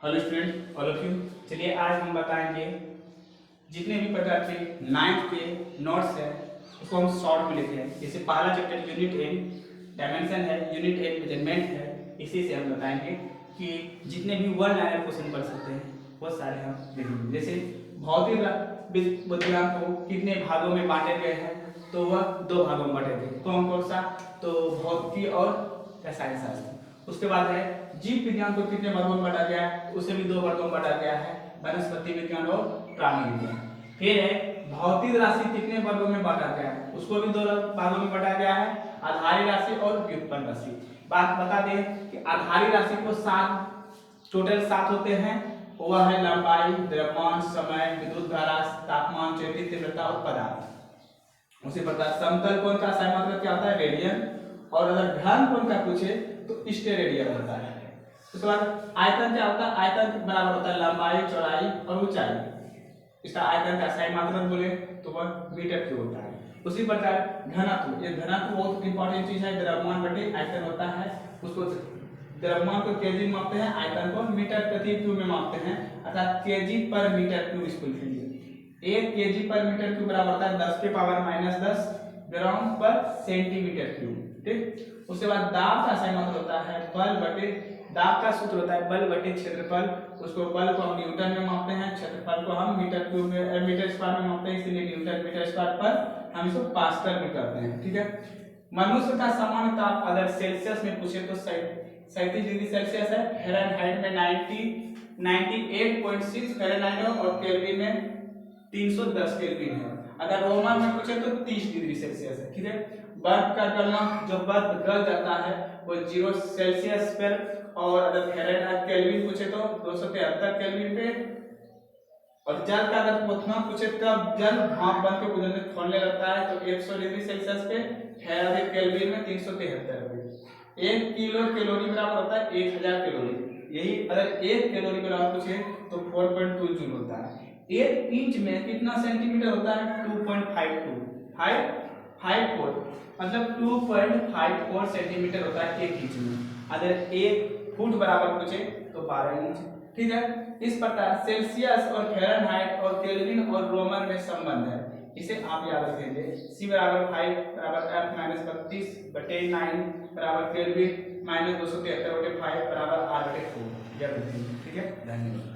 Hello student all of you. चलिए आज हम बताएंगे जितने भी प्रकार के 9th के नोट्स हैं उसको हम शॉर्ट में लिखे हैं। जैसे पहला चैप्टर यूनिट एन डायमेंशन है, यूनिट एन मेजरमेंट है। इसी से हम बताएंगे कि जितने भी वन लाइनर क्वेश्चन पढ़ सकते हैं वो सारे हम लिखेंगे। जैसे भौतिक विज्ञान को कितने भागों में बांटे गए हैं, तो वह 2 भागों में बांटे गए। कौन कौन सा? तो भौतिकी और रसायन शास्त्र। उसके बाद है जीव विज्ञान को कितने वर्गों में बांटा गया है, उसे भी 2 वर्गों में बांटा गया है, वनस्पति विज्ञान और प्राणी विज्ञान। फिर है भौतिक राशि कितने वर्गों में बांटा गया है, उसको भी 2 भागों में बांटा गया है, आधारी राशि और व्युत्पन्न राशि। बात बता दें कि आधारी राशि को 7 टोटल 7 होते हैं। वह है लंबाई, द्रव्यमान, समय, विद्युत धारा, तापमान, चेती, तीव्रता और पदार्थ। उसी प्रकार समतल कोण का सही मात्रक क्या होता है? रेडियन। और अगर घन कोण का पूछे तो स्टेरेडियन होता है। उसके बाद आयतन क्या होता है? आयतन बराबर होता है लंबाई, चौड़ाई और ऊंचाई। इसका आयतन का सही मात्रक बोले तो वह मीटर क्यूब होता है। उसी प्रकार घनत्व, ये घनत्व बहुत इंपॉर्टेंट चीज है। द्रव्यमान बटे आयतन होता है, उसको द्रव्यमान को केजी में मापते हैं, आयतन को मीटर प्रति क्यूब में मापते हैं, अर्थात केजी पर मीटर क्यूब। इसको लिखेंगे 1 केजी पर मीटर क्यूब बराबर होता है 10 के पावर -10 ग्राम पर सेंटीमीटर क्यूब। ठीक। उसके बाद दाब का सही मतलब होता है बल बटे, दाब का सूत्र होता है बल बटे क्षेत्रफल। उसको बल को हम न्यूटन में मापते हैं, क्षेत्रफल को हम मीटर क्यूब में मीटर स्क्वायर में मापते हैं, इसलिए न्यूटन मीटर स्क्वायर पर हम इसको पास्कल में करते हैं। ठीक है। मनुष्य का सामान्य ताप अगर सेल्सियस में पूछे तो 37 डिग्री सेल्सियस है, फ़ारेनहाइट में 98.6 फ़ारेनहाइट है और केल्विन में 310 केल्विन है। अगर रोमन में पूछे तो 30 डिग्री सेल्सियस है। ठीक है। बर्फ का गलना, जो बर्फ गल जाता है वो 0 सेल्सियस पर, और अगर फ़ारेनहाइट केल्विन पूछे तो 273 केल्विन पे। और जल का अगर क्वेश्चन पूछे तब जल भाप बन के उड़ने खोलने लगता है तो 100 डिग्री सेल्सियस पे, फ़ारेनहाइट केल्विन में 373 पे। 1 किलो कैलोरी बराबर होता है 1000 कैलोरी। यही अगर 1 कैलोरी बराबर पूछे तो 4.2 जूल होता है। 1 इंच में कितना सेंटीमीटर होता है? 2.54 मतलब 2.54 सेंटीमीटर होता है 1 इंच में। अगर 1 फुट बराबर पूछे तो 12 इंच। ठीक है। इस प्रकार सेल्सियस और फ़ारेनहाइट और केल्विन और रोमन में संबंध है, इसे आप याद रखेंगे। C बराबर 5 बराबर F माइनस 32 बटे 9 बराबर केल्विन माइनस 273 बटे 5 बराबर R बटे 4 याद रखेंगे। ठीक है। धन्यवाद।